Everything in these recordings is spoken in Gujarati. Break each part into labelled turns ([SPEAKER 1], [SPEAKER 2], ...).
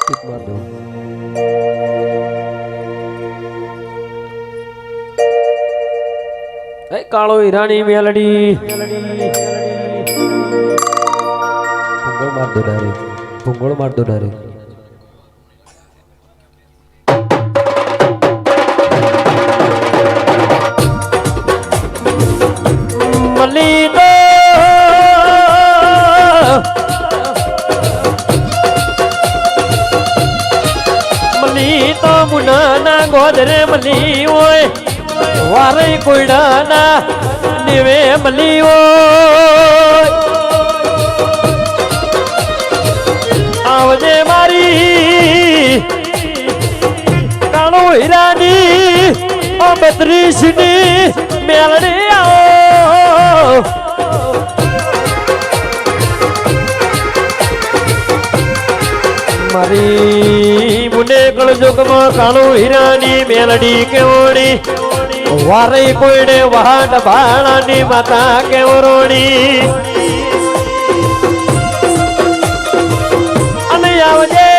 [SPEAKER 1] એક માર દો એ કાળો હીરાની મેલડી ભૂંગળ માર દો ડાયરેક્ટ ભૂંગળ માર દો ડાયરેક્ટ
[SPEAKER 2] મુનાના ગોદરે મલી ઓય વારે કોઈડાના નિવે મલી ઓય આવજે મારી કાળો હીરાની ઓ 32 ની મેલડી આવો મારી મુને કળજોગમાં કાળો હીરાની મેલડી કેવડી વારે કોઈને વહાટ ભાણાની માતા કેવરોણી અને આવજે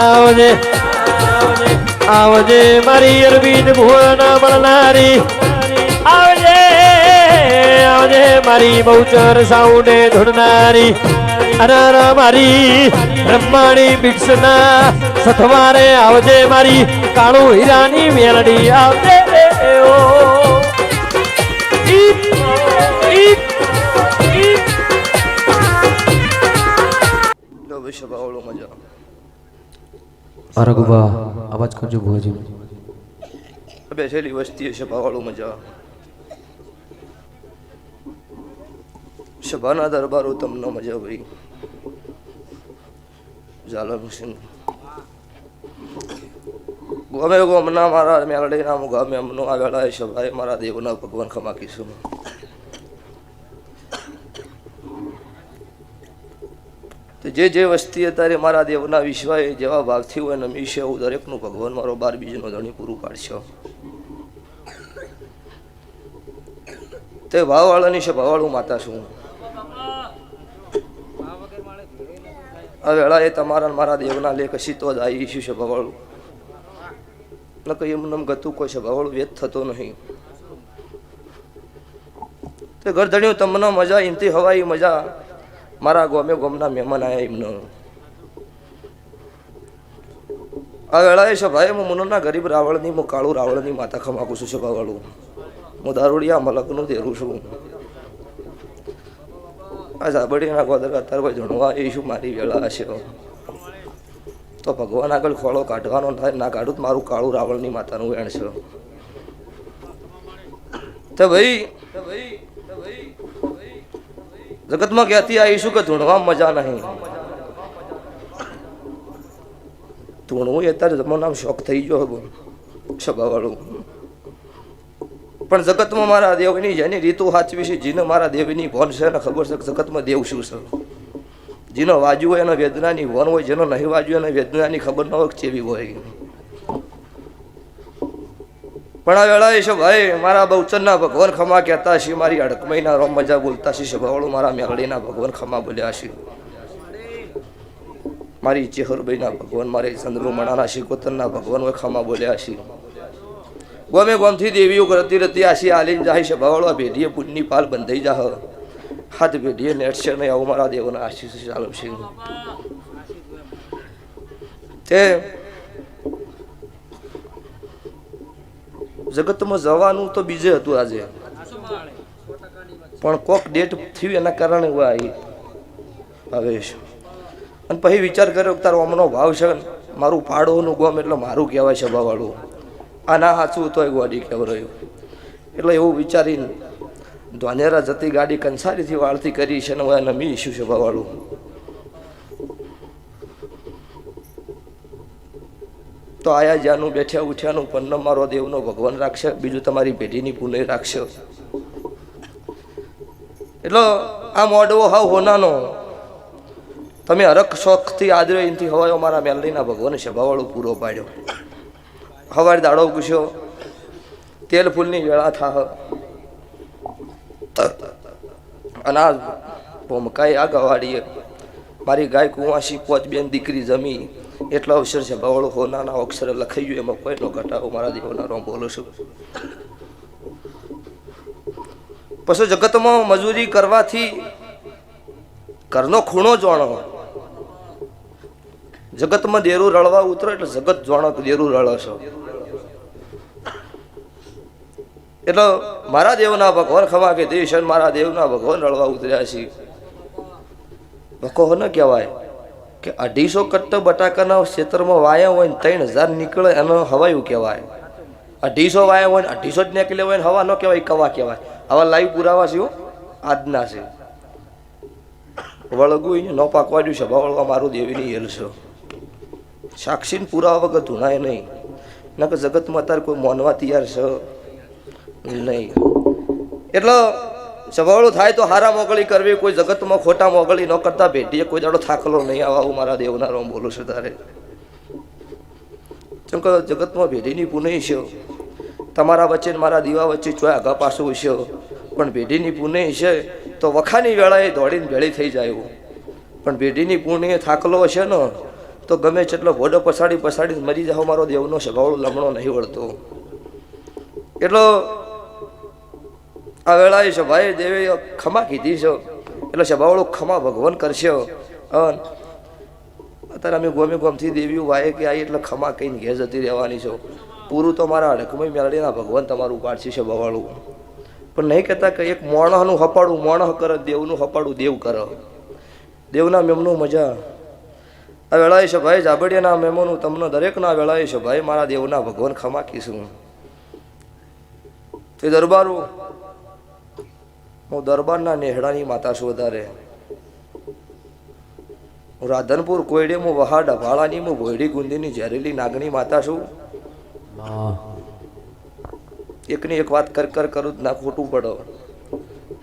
[SPEAKER 2] આવજે આવજે મારી અરવિંદ ભુવના મળનારી આવજે આવજે મારી બહુચર સાઉન્ડે ધૂળનારી અનર મારી બ્રહ્માણી બિક્ષના સથવારે આવજે મારી કાળો હીરાની મેલડી આવજે ઓ
[SPEAKER 1] અરગુબા અવાજ કરજો ભુવાજી
[SPEAKER 3] બેસેલી વસ્તી સભાવાળું મજા સભાના દરબારો તમને મજા ભાઈ ઝાલમસિંહ ગમે ગમના મારા મેલડીના ગમે એમનું આ વેળાએ સભાએ મારા દેવના ભગવાન ખમાકીશું તો જે વસ્તી અત્યારે મારા દેવના વિશ્વાએ જેવા ભાવથી હોય નમીશે એવું દરેકનું ભગવાન મારો 12 બીજનો ધણી પૂરું પાડશો તે ભાવવાળાની સભાવાળું માતા છું આ વેળાએ તમારા મારા દેવના લેખ હસી તો જ આવી છું સભાવાળું ન કઈ એમને ગતું કોઈ સભાવાળું વેદ થતો નહીં તે ગરધણ્યું તમને મજા ઇનથી હવાઈ મજા મારા ગોમે ગોમના મહેમાન આવ્યા એમને આ વેળાએ સભાએ હું મુનોના ગરીબ રાવળની હું કાળું રાવળની માતા ખમાકું છું સભાવાળું હું દારૂડિયા મલકનું દેરું છું આ ઝાબડીના ગોદર અત્યારે કોઈ જણવા એ શું મારી વેળા હશે તો ભગવાન આગળ ખોળો કાઢવાનો થાય ના કાઢું તો મારું કાળું રાવણની માતાનું વેણ છે તો ભાઈ જગતમાં ક્યાંથી આવીશું કે ધૂણવામાં મજા નહીં ધૂણવું અત્યારે જમાનામાં શોખ થઈ ગયો સભાવાળું પણ જગતમાં મારા દેવની જેની રીતુ સાચવી છે જેને મારા દેવની ભોન છે ને ખબર છે જગતમાં દેવ શું છે જેનો વાજુ હોય એનો વેદનાની ભોન હોય જેનો નહીં વાજુ એને વેદનાની ખબર ન હોય કેવી હોય પણ આ વેળાએ છે ભાઈ મારા બહુચરના ભગવાન ખમા કહેતા છે મારી અડકમઈના રોમ મજા બોલતા છે સભાવાળું મારા મેલડીના ભગવાન ખમા બોલ્યા છે મારી ચેહરભાઈના ભગવાન મારી ચંદ્રમણાના શિકોતરના ભગવાન હોય ખમા બોલ્યા છે ગમે ગમથી દેવીઓ કરતી રહેતી આશી આલીને જાય છે ભવાળો ભેડીએ પુણ્યની પાલ બંધાઈ જા હાથ ભેડીએ નેટશે નહીં આવું મારા દેવના આશીષ ચાલવશે તે જગતમાં જવાનું તો બીજે હતું આજે પણ કોક ડેટ થયું એના કારણે આવી હવે અને પછી વિચાર કર્યો કે તારો અમનો ભાવ છે મારું પાડોનું ગોમ એટલે મારું કહેવાય છે ભાવાળું આ ના સાચું તો ગાડી કહેવાયું એટલે એવું વિચારીને ધ્વાનેરા જતી ગાડી કંસારીથી વાળતી કરી છે ને હું નમી ઈશું છે ભાવાળું તો આયા જ્યાંનું બેઠ્યા ઉઠ્યાનું પન્ન મારો દેવનો ભગવાન રાખશે બીજું તમારી પેઢીની પુનઃ રાખશે એટલે આ મોડવો હાવ હોનાનો તમે હરક શોખથી આદરે એનથી હવાયો મારા મેલડીના ભગવાન સભાવાળો પૂરો પાડ્યો હવારે દાડો પૂછ્યો તેલ ફૂલની વેળા થાહ અને આ ભોમકાઈ આ ગવાડીએ મારી ગાય કુંવાસી પોચ બેન દીકરી જમી એટલા અવસર છે ભવળો હોનાના અક્ષરે લખાઈ ગયું એમાં કોઈનો ઘટાડો મારા દેવના રોમ બોલું છું. પછી જગતમાં મજૂરી કરવાથી ઘરનો ખૂણો જાણો. જગતમાં દેરું રળવા ઉતરો એટલે જગત જાણો કે દેરું રળો છો. એટલે મારા દેવના ભગવાન ખમા કે દેશ મારા દેવના ભગવાન રળવા ઉતર્યા છે. ભકો ન કહેવાય કે 250 કટ્ટ બટાકાના ક્ષેત્રમાં વાયા હોય ને 3000 નીકળે એનો હવાયું કહેવાય. 250 વાયા હોય ને 250 જ નીકળે હોય ને હવા ન કહેવાય, કવા કહેવાય. આવા લાઈવ પુરાવા છે આજના છે. વળગું ન પાકવાડ્યું છે વળવા મારું દેવીની હેલ છે. સાક્ષીને પુરાવા વગર ધૂણાય નહીં. ન કે જગતમાં અત્યારે કોઈ માનવા તૈયાર છે નહીં. એટલે સવાળું થાય તો હારા મોગળી કરવી, કોઈ જગતમાં ખોટા મોગળી ન કરતા ભેટીએ કોઈ દાડો થાકલો નહીં આવા હું મારા દેવના રોમ બોલું છું. તારે કેમ કે જગતમાં ભેટીની પુનઃ છે. તમારા વચ્ચે મારા દીવા વચ્ચે ચોય આગા પાછું છે, પણ ભેટીની પુનઃ છે તો વખાની વેળાએ દોડીને ભેળી થઈ જાય. પણ ભેટીની પુણ્ય થાકલો હશે ને તો ગમે તેટલો ભોડો પછાડી મરી જાવ મારો દેવનો સ્વભાવ લમણો નહીં વળતો. એટલો આ વેળાએ સભાએ દેવે ખમા કીધી છે એટલે સભાવાળો ખમા ભગવાન કરશે. અત્યારે અમે ગોમે ગોમથી દેવીઓ વાય કે આવી એટલે ખમા કહીને ઘેર જતી રહેવાની છો. પૂરું તો મારા હડકમય મેળડીના ભગવાન તમારું પાડશે છે બવાળું. પણ નહીં કહેતા કે એક મોણસનું હપાડું મોણસ કરે, દેવનું હપાડું દેવ કરે. દેવના મેમનું મજા. આ વેળાએ સભાએ જાબડિયાના મેમોનું તમને દરેકના વેળાએ સભાએ મારા દેવના ભગવાન ખમા કીશું. તે દરબારો હું દરબારના નેહડાની માતા છું. વધારે હું રાધનપુર કોયડે હું વહાડ અભાળાની હું ભોયડી ગુંદીની ઝેરેલી નાગણી માતા છું. એકની એક વાત કર કરું ના ખોટું પડો.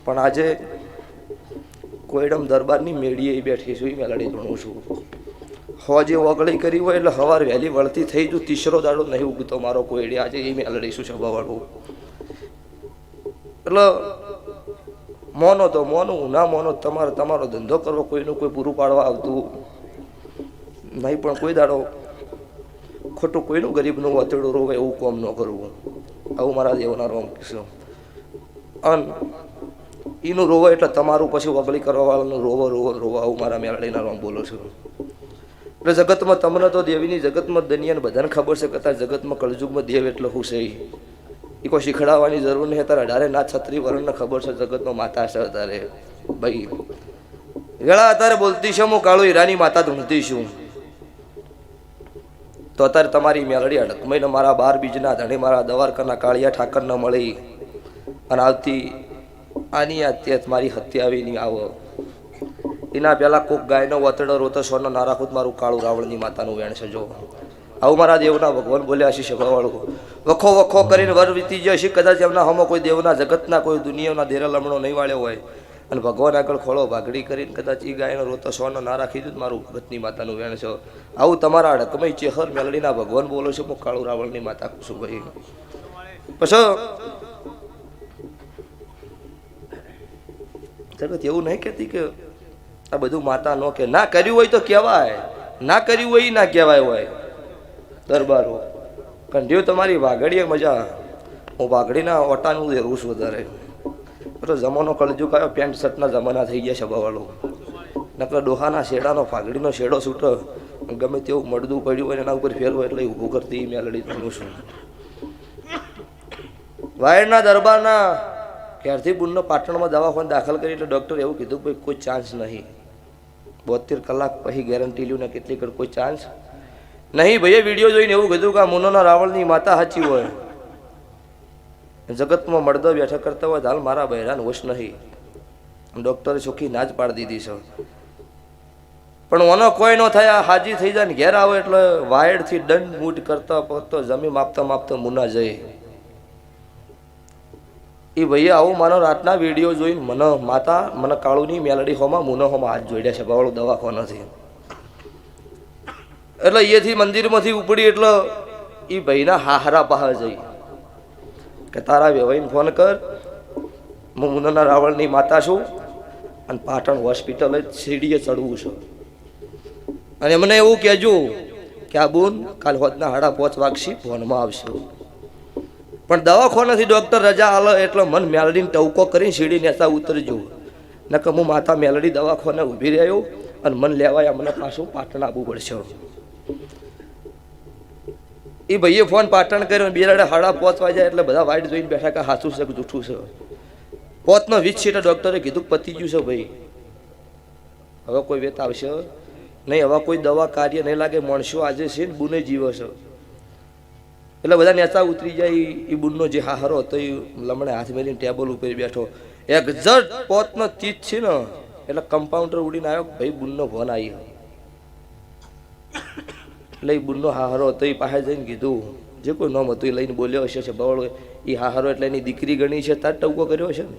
[SPEAKER 3] પણ આજે કોયડમ દરબારની મેળીએ બેઠી છું. મેલડી ભણું છું. હોજે ઓગળી કરી હોય એટલે હવાર વહેલી વળતી થઈ જુ. તીસરો દાડો નહીં ઉગતો મારો કોયડી. આજે એ મેલડી શું સભાવાળું. એટલે મોનો તો મોનું, ના મોનો તમારો ધંધો કરવો. કોઈનું કોઈ પૂરું પાડવા આવતું નહીં. પણ કોઈ દાડો ખોટું કોઈનું ગરીબનું વતેડું રોવે એવું કોમ ન કરવું. આવું મારા દેવના રોમ કીશું. અન એનું રોવો એટલે તમારું પછી વગળી કરવાવાળાનું રોવો આવું મારા મેળડીના રોમ બોલું છું. એટલે જગતમાં તમને તો દેવીની જગતમાં દુનિયાને બધાને ખબર છે. કદાચ જગતમાં કળજુગમાં દેવ એટલે હું છે એ કોઈ શીખડાવવાની જરૂર નહીં. અત્યારે 18 વર્ષને ખબર છે જગતમાં માતા છે. અત્યારે ભાઈ વેળા અત્યારે બોલતી છે હું કાળુ હીરાની માતા ધૂણતી છું. તો અત્યારે તમારી મેલડી અડકમઈને મારા 12 બીજના ધણી મારા દવારકાના કાળિયા ઠાકર ન મળી અને આવતી આની અત્યારે મારી હત્યા આવીની આવો. એના પહેલાં કોક ગાયનો વતડો રોતો સોનો ના રાખું મારું કાળું રાવણની માતાનું વેણ છે. જો આવું મારા દેવના ભગવાન બોલ્યા છે. સભાવાળું વખો કરીને વર વીતી જાય છે. કદાચ એમના હમો કોઈ દેવના જગતના કોઈ દુનિયાના દેરા લમણો નહીં વાળ્યો હોય અને ભગવાન આગળ ખોળો ભાગડી કરીને કદાચ એ ગાયનો રોતો સોનો ના રાખી દીધું મારું ભગતની માતાનું વેણ છે. આવું તમારા અડકમય ચેહર મેલડીના ભગવાન બોલો છો. હું કાળું રાવણની માતા છું ભાઈ. પછી જગત એવું નહીં કહેતી કે આ બધું માતા ન કે ના કર્યું હોય તો કહેવાય, ના કર્યું હોય ના કહેવાય હોય. દરબારો કંઢ્યો તમારી વાઘડીએ મજા. હું વાઘડીના ઓટાનું દેરું છું વધારે. તો જમાનો કળજુક આવ્યો. પેન્ટ શર્ટના જમાના થઈ ગયા છે બવાળો. નકર ડોહાના શેડાનો ફાગડીનો શેડો છૂટો ગમે તેવું મળદું પડ્યું હોય એના ઉપર ફેરવો એટલે ઊભું કરતી મેલડી ભણું છું. વાયરના દરબારના ક્યારથી બુનનો પાટણમાં દવાખાને દાખલ કરી એટલે ડૉક્ટર એવું કીધું ભાઈ કોઈ ચાન્સ નહીં. 72 કલાક પછી ગેરંટી લ્યું ને કેટલી કર કોઈ ચાન્સ નહીં. ભાઈએ વિડીયો જોઈને એવું કીધું કે આ મુનોના રાવણની માતા સાચી હોય. જગતમાં મળદો બેઠા કરતા હોય હાલ મારા બહેરાન હોશ નહીં. ડૉક્ટરે ચોખ્ખી ના જ પાડી દીધી છે. પણ ઓનો કોઈ ન થાય. હાજી થઈ જાય ને ઘેર આવે એટલે વાયડથી દંડ મૂટ કરતા તો જમી માપતા મુના જઈ. એ ભાઈએ આવું માનો રાતના વિડીયો જોઈને મને કાળુની મેલડી હોમાં મુનો હોમાં હાથ જોડ્યા છે. બાવળું દવાખાનાથી એટલે એથી મંદિરમાંથી ઉપડી એટલે એ ભાઈના હાહરા પાહા જઈ કે તારા વેવાઈને ફોન કર. હું મુનોના રાવણની માતા છું અને પાટણ હોસ્પિટલ જ સીડીએ ચડવું છે. અને મને એવું કહેજો કે આ બોન કાલ હોદના 5:30 વાગશી ફોનમાં આવશે. પણ દવાખાનાથી ડૉક્ટર રજા આલે એટલે મન મેલડીને ટવકો કરીને સીડી નેતા ઉતરજો. નકર હું માતા મેલડી દવાખાને ઊભી રહ્યો અને મન લેવાય મને પાછું પાટણ આવવું પડશે. એ ભાઈએ ફોન પાટણ કર્યો, બેરાડે 5:30 વાગ્યા એટલે બધા વાઈટ જોઈને બેઠા કે સાચું છે કે જૂઠું છે. 5:20 સીટે ડૉક્ટરે કીધું પતી ગયું છે ભાઈ, હવે કોઈ વેત આવશે નહીં, હવે કોઈ દવા કાર્ય નહીં લાગે, માણસો આજે છે ને બુને જીવે છે. એટલે બધા નેતા ઉતરી જાય. એ બુનનો જે હાહરો હતો એ લમણે હાથ મેલીને ટેબલ ઉપર બેઠો. એક્ઝેક્ટ 5:30 છે ને એટલે કમ્પાઉન્ડર ઉડીને આવ્યો, ભાઈ બુનનો ફોન આવી. એટલે એ બુનનો હાહરો હતો એ પાસે જઈને કીધું જે કોઈ નામ હતું એ લઈને બોલ્યો હશે છે બવળો. એ હાહરો એટલે એની દીકરી ગણી છે તાર ટવકો કર્યો હશે ને,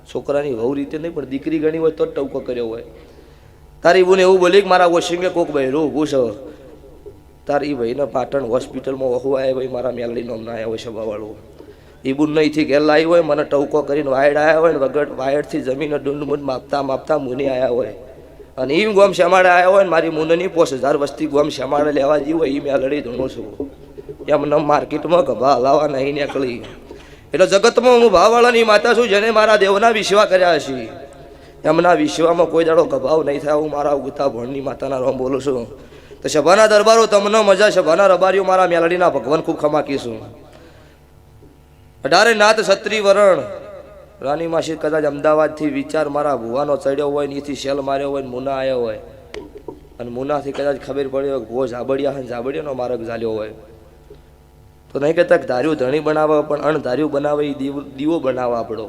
[SPEAKER 3] છોકરાની વહુ રીતે નહીં પણ દીકરી ગણી હોય તો જ ટવકો કર્યો હોય. તારી બુને એવું બોલી કે મારા વોશિંગે કોક બહેરું ઊભું છે, તારી ભાઈને પાટણ હોસ્પિટલમાં વહુ આવ્યા ભાઈ મારા મેલડી નામના આવ્યા હોય છે બવાળું. એ બુન અહીંથી ઘેર લાવી હોય, મને ટવકો કરીને વાયડ આવ્યા હોય ને વગર વાયડથી જમીન ડુંડ મૂંડ માપતા માપતા મુની આવ્યા હોય. અને એમ ગોમ શ્યામાડે આવ્યા હોય ને મારી મુનની 5000 વસ્તી ગોમ શ્યામાડે લેવા જેવી હોય એ મેલડી ધૂણું છું. એમને માર્કેટમાં ગભા હલાવા નહીં નીકળી. એટલે જગતમાં હું ભાવવાળાની માતા છું, જેને મારા દેવના વિશ્વા કર્યા છે. એમના વિશ્વામાં કોઈ દાડો ગભાવ નહીં થાય. હું મારા ઉગતા ભણની માતાના રોમ બોલું છું. તો સભાના દરબારો તમને મજા, સભાના રબારીઓ મારા મેલડીના ભગવાન ખૂબ ખમાકીશું. 18 નાથ છત્રી વરણ રાની માસી કદાચ અમદાવાદથી વિચાર મારા ભુવાનો ચડ્યો હોય ને એથી શેલ માર્યો હોય ને મુના આવ્યો હોય અને મુનાથી કદાચ ખબર પડી હોય ભુવો ઝાબડિયા અને ઝાબડિયાનો માર્ગ ઝાલ્યો હોય તો નહીં કહેતા ધાર્યું ધણી બનાવે પણ અણધાર્યું બનાવે એ દીવો બનાવે આપણો.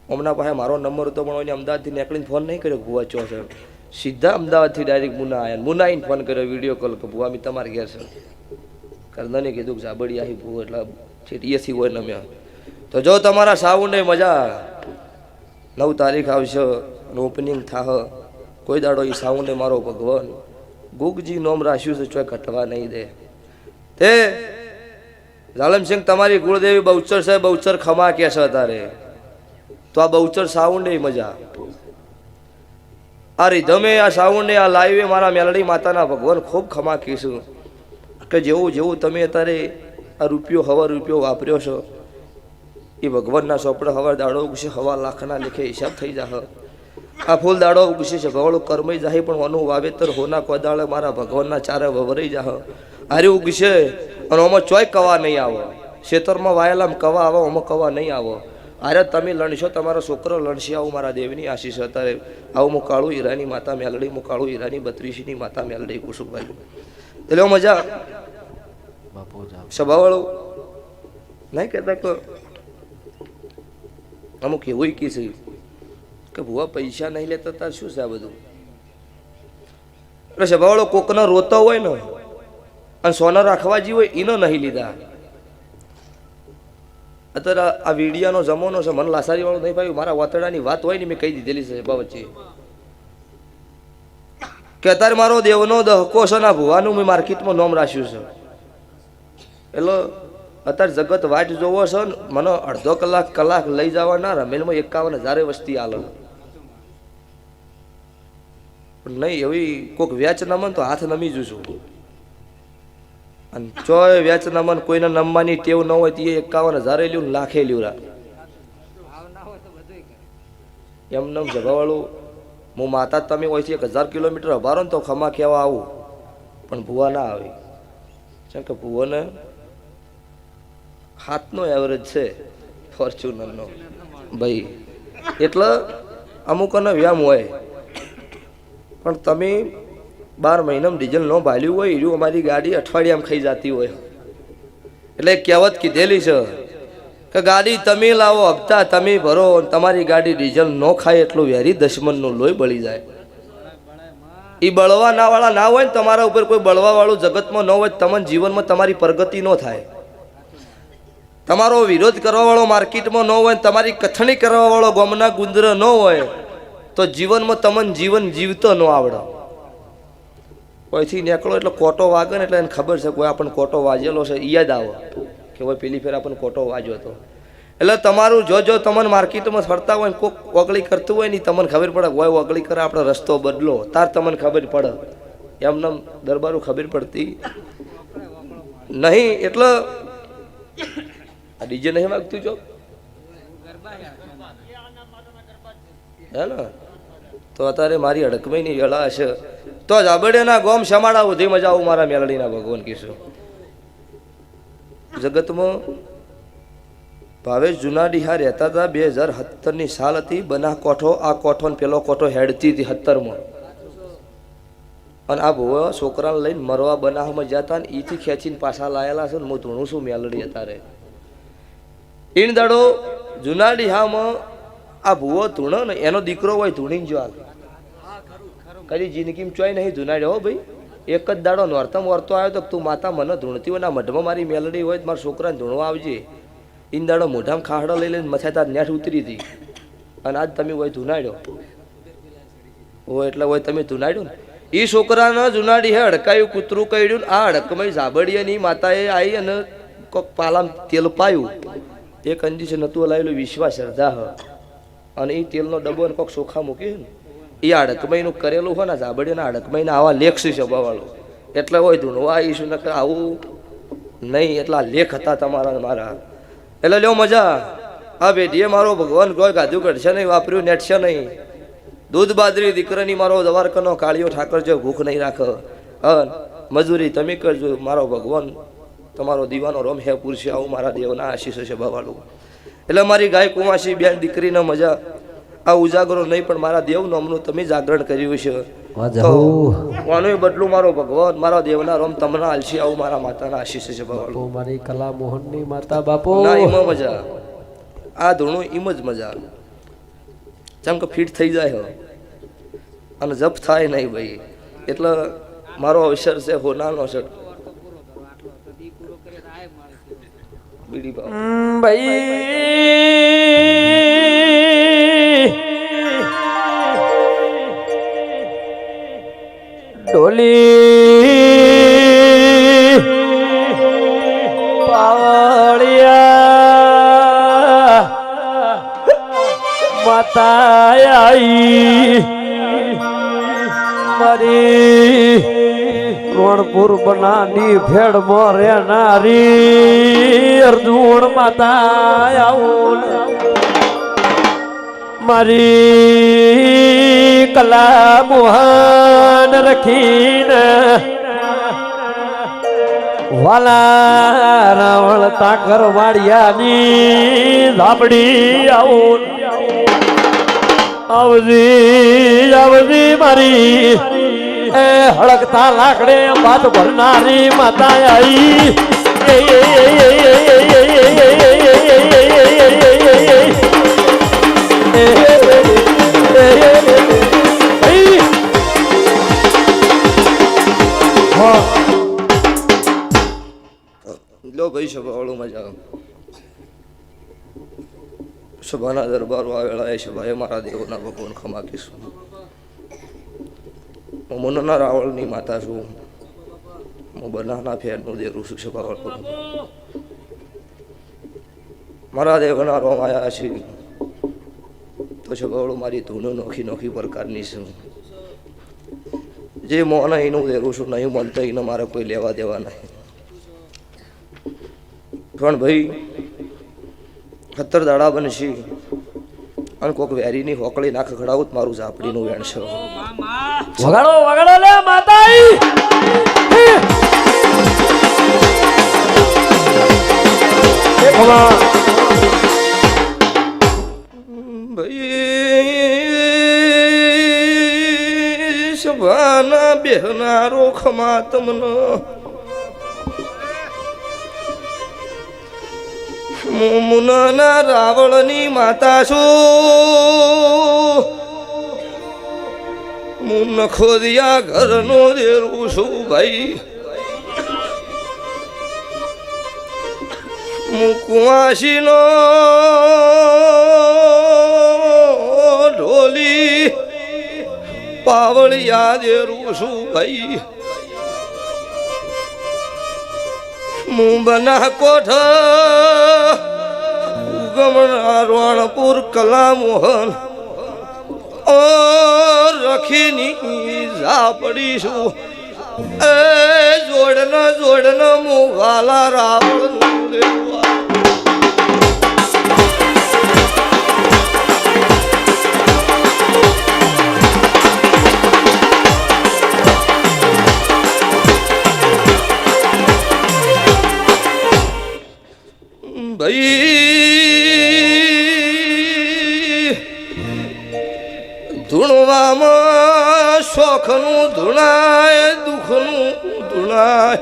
[SPEAKER 3] હમણાં પાસે મારો નંબર હતો પણ એને અમદાવાદથી નીકળીને ફોન નહીં કર્યો ભુવા ચો છે, સીધા અમદાવાદથી ડાયરેક્ટ મુના આવ્યા. મુના આવીને ફોન કર્યો વિડીયો કોલ કે ભુવા મી તમારે ઘેર છે. કરદાને કીધું કે ઝાબડી આવી ભૂ એટલે છેટીએથી હોય ને મેં તો જો તમારા સાઉન્ડે મજા 9 તારીખ આવશે અને ઓપનિંગ થાહ. કોઈ દાડો એ સાઉન્ડે મારો ભગવાન ગુગજી નોમ રાખ્યું છે ચોય ઘટવા નહીં દે. તે ઝાલમસિંહ તમારી કુળદેવી બહુચર છે, બહુચર ખમા કે છે તારે તો આ બહુચર સાઉન્ડે મજા. આ રીધમે આ સાઉન્ડે આ લાઈવે મારા મેલડી માતાના ભગવાન ખૂબ ખમા કહીશું કે જેવું જેવું તમે અત્યારે આ રૂપિયો વાપર્યો છો એ ભગવાનના ચોપડે હવા દાડો ઉગશે, 1.25 લાખના લેખે હિસાબ થઈ જશે. આ ફૂલ દાડો ઉગશે છે ભગવાન કર્મય જાય પણ ઓનું વાવેતર હોના કોદાળે મારા ભગવાનના ચારે વવરાઈ જાહ. હારે ઉગશે અને આમાં ચોય કવા નહીં આવો. ખેતરમાં વાયેલામાં કવા આવો, આમાં કવા નહીં આવો. અરે તમે લણશો, તમારો છોકરો લણશે. આવું મારા દેવની આશીષ અત્યારે. આવું હું કાળું હીરાની માતા મેલડી, હું કાળું હીરાની 32ની માતા મેલડી કુસુમભાઈ. એટલે મજા સભાવાળું નહીં કહેતા કે અમુક એવું કીધું કે ભુવા પૈસા નહીં લેતા તાર શું છે આ બધું. એટલે સભાવાળો કોકના રોતા હોય ને અને સોના રાખવા જેવું હોય એનો નહીં લીધા. અત્યારે આ વીડિયાનો જમાનો છે, મને લાસારી વાળું નહીં ભાઈ મારા વાતડાની વાત હોય ને મેં કહી દીધેલી છે સભા વચ્ચે કે અત્યારે મારો દેવનો દહકો છે ને ભુવાનું મેં માર્કેટમાં નામ રાખ્યું છે. એટલે અત્યારે જગત વાટ જોવો છે ને મને અડધો કલાક લઈ જવાના રમેલમાં 51,000 વસ્તી આલે પણ નહીં એવી કોઈક વેચ નમન તો હાથ નમી જશું. અને ચોય વેચ નમન કોઈને નમવાની ટેવ ન હોય તો 51,000 લ્યું લાખે લ્યું. એમ નમ જભાવાળું હું માતા તમે હોયથી 1000 કિલોમીટર અભારો ને તો ખમા કહેવા આવું પણ ભૂવા ના આવે. કેમ કે ભૂવાને હાથનો એવરેજ છે ફોર્ચ્યુનરનો ભાઈ. એટલે અમુકનો વ્યામ હોય પણ તમે 12 મહિનામાં ડીઝલ ન ભાલ્યું હોય એવું અમારી ગાડી અઠવાડિયામાં ખાઈ જતી હોય. એટલે કહેવત કીધેલી છે કે ગાડી તમે લાવો હપ્તા તમે ભરો, તમારી ગાડી ડીઝલ ન ખાય એટલું વેરી દશમનનું લોહી બળી જાય. એ બળવા ના વાળા ના હોય ને તમારા ઉપર કોઈ બળવા વાળું જગતમાં ન હોય તમને જીવનમાં તમારી પ્રગતિ ન થાય. તમારો વિરોધ કરવા વાળો માર્કેટમાં ન હોય, તમારી કથણી કરવા વાળો ગમના ગુંદર ન હોય તો જીવનમાં તમને જીવન જીવતો ન આવડે. કોઈથી નીકળો એટલે કોટો વાગે ને એટલે એને ખબર છે કોઈ આપણને કોટો વાજેલો છે યાદ આવે કે ભાઈ પેલી ફેર આપણને કોટો વાજ્યો હતો. એટલે તમારું જો તમને માર્કેટમાં ફરતા હોય ને કોક ઓગળી કરતું હોય ને તમને ખબર પડે હોય ઓગળી કરે આપણે રસ્તો બદલો તાર તમને ખબર પડે એમને દરબારો ખબર પડતી નહીં એટલે આ ડીજે નહીં વાગતું જો હે ને તો અત્યારે મારી અડકમઈની વેળા હશે તો જ આબડેના ગોમ શમાડા ઉધી મજા આવું મારા મેલડીના ભગવાન કીશું જગતમાં ભાવેશ જુનાડીહા રહેતા હતા 2017ની સાલ હતી બના કોઠો આ કોઠો ને પેલો કોઠો હેડતી હતી 17માં અને આ ભુવો છોકરાને લઈને મરવા બનાવમાં જતા ને એથી ખેંચીને પાછા લાયેલા છે ને હું ધૂણું છું મેલડી અત્યારે ઈન દાડો જુનાડીહામાં આ ભુવો ધૂણો ને એનો દીકરો હોય ધૂણીને જો કદી જિંદગીમાં ચોય નહીં ધૂનાડ્યો હો ભાઈ એક જ દાડો નોરતમ વરતો આવ્યો તો તું માતા મને ધૂણતી હોય ના મઢમાં મારી મેલડી હોય મારા છોકરાને ધૂણવા આવજે ઈન દાડો મોઢામાં ખાહડો લઈ લઈને મથાય તાર નેઠ ઉતરી હતી અને આજ તમે હોય ધૂનાડ્યો હોય એટલે હોય તમે ધૂનાડ્યો ને એ છોકરાને જુનાડી હે અડકાયું કૂતરું કર્યું ને આ અડકમય ઝાબડિયાની માતાએ આવી અને કોક પાલામ તેલ પાયું એ કંડિશન નતું લાવેલું વિશ્વાસ શ્રદ્ધા હ અને એ તેલનો ડબ્બો ને કોક ચોખા મૂક્યું ને એ અડકમયનું કરેલું હોય ને ઝાબડિયાના અડકમયના આવા લેખ છે સભાવાળો એટલે હોય ધૂણવા આવીશું ને આવું નહીં એટલા લેખ હતા તમારા મારા એટલે લ્યો મજા આ બેટીએ મારો ભગવાન કોઈ ગાધું કઢશે નહીં વાપર્યું નેટશે નહીં દૂધ બાદરી દીકરાની મારો દવારકનો કાળિયો ઠાકર જો ભૂખ નહીં રાખ મજૂરી તમે કરજો મારો ભગવાન તમારો દીવાનો રોમ હે પુરુષે આવું મારા દેવના આશીષ છે ભવાલું એટલે મારી ગાય કુમાસી બેન દીકરીને મજા આ ઉજાગરો નહીં પણ મારા દેવ નામનું તમે જાગરણ કર્યું છે આનું બદલું મારો ભગવાન મારા દેવના રોમ તમને આલશી આવું મારા માતાના આશીષ છે ભવાલું
[SPEAKER 1] મારી કલા મોહનની માતા બાપો
[SPEAKER 3] ના એમાં મજા આ ધૂણું એમ જ મજા જેમ કે ફિટ થઈ જાય અને જપ થાય નહીં ભાઈ એટલે મારો અવસર છે હોનાનો અવસર બીડી પાવ
[SPEAKER 2] ભાઈ ડોલી પાવળિયા માતા આઈ મારી રોણપુર બનાની ભેડ મોરે નારી અર્જુન માતા આવું મારી કલા મોહન રખીને વાલા રાવણ તાકર વાડિયાની ધાબડી આવું આવજી આવજી મારી એ હળકતા લાકડે બાત ભરનારી માતા આઈ
[SPEAKER 3] લો ભાઈ સભાવાળું મજા સભાના દરબારો આવેલા છે ભાઈ મારા દેવના ભગવાન ખમા કીશું હું મનના રાવળની માતા છું હું બનાના ફેરનું દેરું છું સભાવાળું મારા દેવના રોમ આવ્યા છે તો સભાવાળું મારી ધૂનું નોખી નોખી પ્રકારની છું જે મોને એનું દેરું છું નહીં મળતા એને મારે કોઈ લેવા દેવા નહીં પણ ભાઈ 70 દાડા બનશે અને કોક વેરીની હોકળી નાખ ખડાવું મારું ઝાપડીનું વેણ છે
[SPEAKER 2] વગાડો વગાડો લે માતાઈ
[SPEAKER 3] ભાઈ સભાના બેહનારો ખમા તમને મુના રાવળની માતા છું મુન ખોદિયા ઘરનો દેરું છું ભાઈ મુકવાસીનો ઢોલી પાવળિયા દેરું છું ભાઈ મુંબના કોઠ ઉગમણા રોણપુર કલા મોહન ઓ રખીની જા પડીશું એ જોડન મુવાલા રાવણ દેવા ભાઈ ધૂણવામાં શોખનું ધૂણાય દુઃખનું ધૂણાય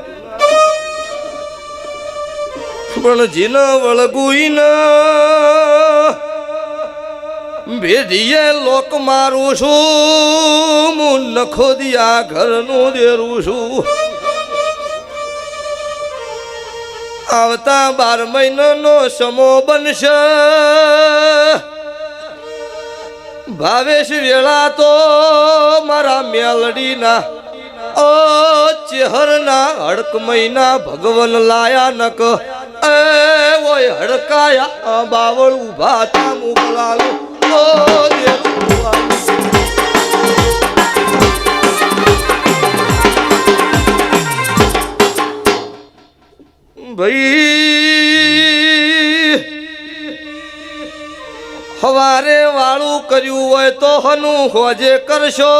[SPEAKER 3] પણ જીન વળગુઈના ભેડીએ લોક મારું છું હું નખો દિયા ઘરનું દેરું છું આવતા 12 મહિનાનો સમો બનશે ભાવેશ વેળા તો મારા મેલડીના ઓ ચેહરના હડક મહિના ભગવન લાયા નક એ ઓય હડકાયા બાવળ ઉભા તા મોકલાલો ઓ દેવા ભાઈ હવારે વાળું કર્યું હોય તો હનું હોજે કરશો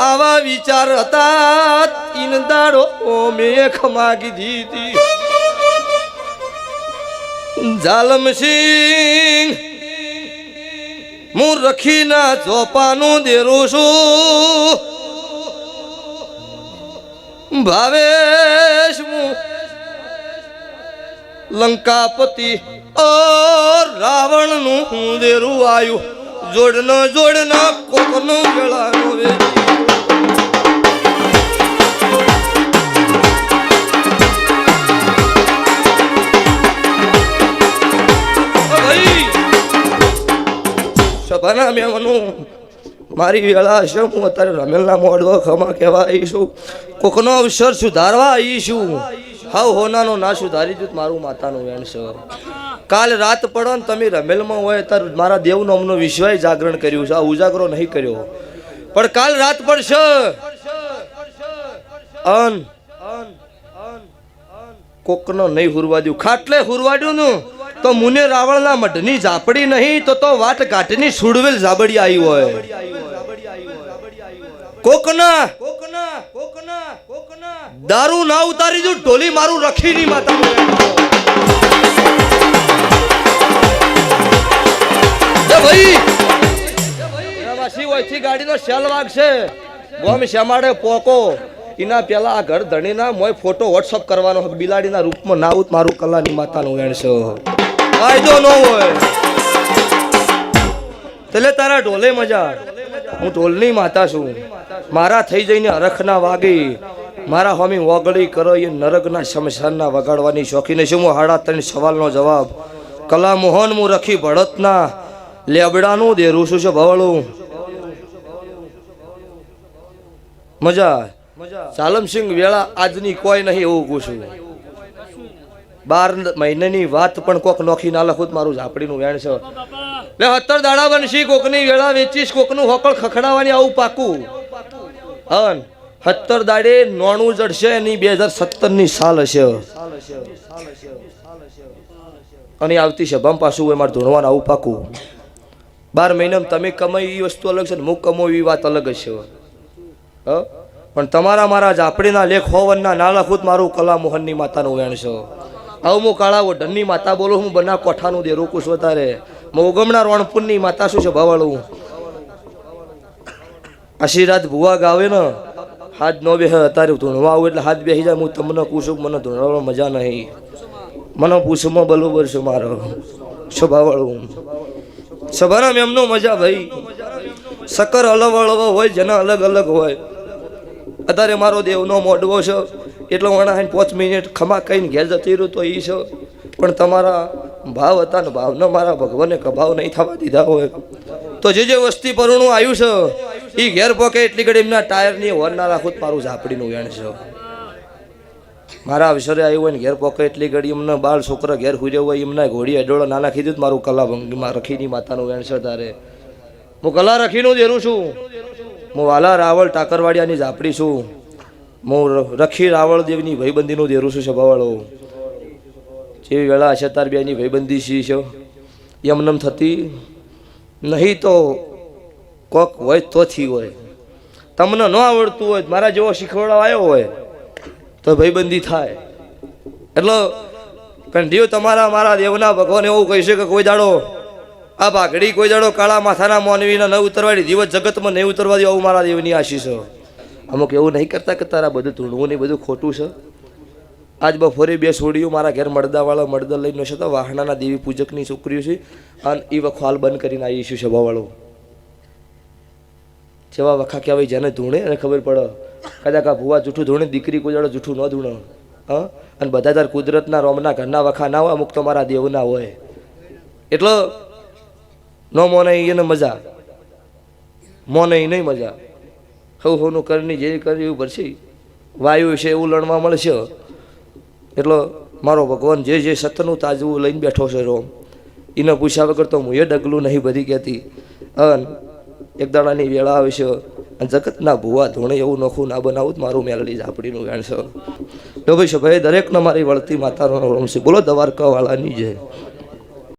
[SPEAKER 3] આવા વિચાર હતા ઈનદાડો મેખ માગી દીધી જાલમસિંહ હું રખીના ચોપાનું દેરું છું ભાવેશ હું લંકાપતિ ઓ રાવણ નું દેરું આયુ જોડન કોકનું ગળાનું વેચી સભાના મેમનું મારી વેળા છે હું અત્યારે રમેલના મોડવા ખમા કહેવા આવીશું કોકનો અવસર સુધારવા આવીશું હાવ હોનાનો ના સુધારી જૂથ મારું માતાનું વેણ છે કાલ રાત પડો ને તમે રમેલમાં હોય ત્યારે મારા દેવનો અમનો વિશ્વાસ જાગરણ કર્યું છે આ ઉજાગરો નહીં કર્યો પણ કાલ રાત પડશે અન કોકનો નહીં હુરવા દઉં ખાટલે હુરવાડ્યું નું તો મુને રાવણના મઢની ઝાપડી નહીં તો વાટ કાઢની સુડવેલ ઝાબડી આવી હોય કોકના દારૂ ના ઉતારી દઉં ઢોલી મારું રખી ની માતા ભાઈ ગાડીનો સેલ વાગશે ગોમ શ્યામાડે પોકો એના પેલા આ ઘર ધણીના મોય ફોટો વોટ્સઅપ કરવાનો બિલાડીના રૂપમાં નાઉત મારું કલાની માતાનું વેણ છે કાયદો ન હોય એટલે તારા ઢોલે મજા હું ઢોલની માતા છું મારા થઈ જઈને હરખના વાગી મારા હોમી વગડી કરો એ નરકના શમશાનના વગાડવાની શોખીને છું હું 3.5 સવાલનો જવાબ કલા મોહન હું રખી ભળતના લેબડાનું દેરું છું છે ભવળું મજા ચાલમસિંહ વેળા આજની કોઈ નહીં એવું પૂછું 12 મહિનાની વાત પણ કોક નોખી ના લખું મારું ઝાપડીનું વેણ છે 17 દાડા બનશી કોકની વેળા વેચીશ કોકનું હોકળ ખખડાવાની આવું પાકું હન 17 દાડે નોણું જડશે એની 2017 ની સાલ હશે અને આવતી છે બમ પાછું હોય મારે ધૂણવાનું આવું પાકું 12 મહિનામાં તમે કમાઈ એ વસ્તુ અલગ છે ને હું કમાવું એ વાત અલગ જ છે પણ તમારા મારા ઝાપડીના લેખ હોવનના ના લખું મારું કલા મોહનની માતાનું વેણ છે આવું હું કાળા વઢનની માતા બોલું હું બના કોઠાનું દે રોકું છું તારે મોગમના રોણપુરની માતા શું છે ભવાળું આશીર્વાદ ભુવા ગાવે ને હાથ નો બે અત્યારે ધૂણવા આવું એટલે હાથ બેસી જાય હું તમને પૂછું મને ધૂણવામાં મજા નહીં મને પૂછમાં બરોબર છે મારો સ્વભાવવાળું સભાના એમનો મજા ભાઈ સકર અલગ અલગ હોય જેના અલગ અલગ હોય અત્યારે મારો દેવનો મોડવો છે એટલો વણા 5 મિનિટ ખમા કહીને ઘેર જતી રહ્યું તો એ છે પણ તમારા ભાવ હતા ને ભાવને મારા ભગવાને કભાવ નહીં થવા દીધા હોય તો જે વસ્તી પરણું આવ્યું છે એ ઘેર પોકે એટલી ઘડી એમના ટાયરની હોર ના રાખું મારું ઝાપડીનું વેણ છે મારા અવસરે આવ્યું હોય ને ઘેર પોકે એટલી ઘડી એમને બાળ છોકરા ઘેર હુર્યો હોય એમના ઘોડી અડોળો નાના કીધું મારું કલા ભંગીમાં રખીની માતાનું વેણસર તારે હું કલા રખીનું દેરું છું હું વાલા રાવળ ટાકરવાડિયાની ઝાપડી છું હું રખી રાવળ દેવની ભાઈબંધીનું દેરું છું સભાવાળો જેવી વેળા હશે તાર બેની ભાઈબંધી સી છે એમનેમ થતી નહીં તો કોક હોય તો થી હોય તમને ન આવડતું હોય મારા જેવો શીખવાડવા આવ્યો હોય તો ભાઈબંધી થાય એટલે કંઠીઓ તમારા મારા દેવના ભગવાન એવું કહી છે કે કોઈ દાડો આ ભાગડી કોઈ દાડો કાળા માથાના મોનવીને ન ઉતરવાડી દિવસ જગતમાં નહીં ઉતરવા દે આવું મારા દેવની આશીષ છે અમુક એવું નહીં કરતા કે તારા બધું ધૂણવું ને બધું ખોટું છે આજ બપોરે બે છોડીઓ મારા ઘેર મળદાવાળા મળદા લઈને છે તો વાહણાના દેવી પૂજકની છોકરીઓ છે અને એ વખત હાલ બંધ કરીને આવીશું સભાવાળો જેવા વખા કહેવાય જેને ધૂણે અને ખબર પડે કદાચ આ ભૂવા જૂઠું ધૂણે દીકરી કોઈ દાડો જૂઠું ન ધૂણે હા અને બધા તાર કુદરતના રોમના ઘરના વખા ના હોય અમુક તો મારા દેવના હોય એટલે ન મોને એને મજા મોને નહીં મજા હવનું કરની જે કરી એવું ભરશે વાયુ છે એવું લણવા મળશે એટલે મારો ભગવાન જે સતનું તાજવું લઈને બેઠો છે રોમ એને પૂછ્યા વગર તો હું એ ડગલું નહીં ભરી કહેતી અન એક દાડાની વેળા આવશે અને જગતના ભૂવા ધોણે એવું નોખું ના બનાવું જ મારું મેલડી ઝાપડીનું વેણ છે તો ભાઈ દરેકને મારી વળતી માતાનો રોમ છે બોલો દ્વારકાવાળાની જય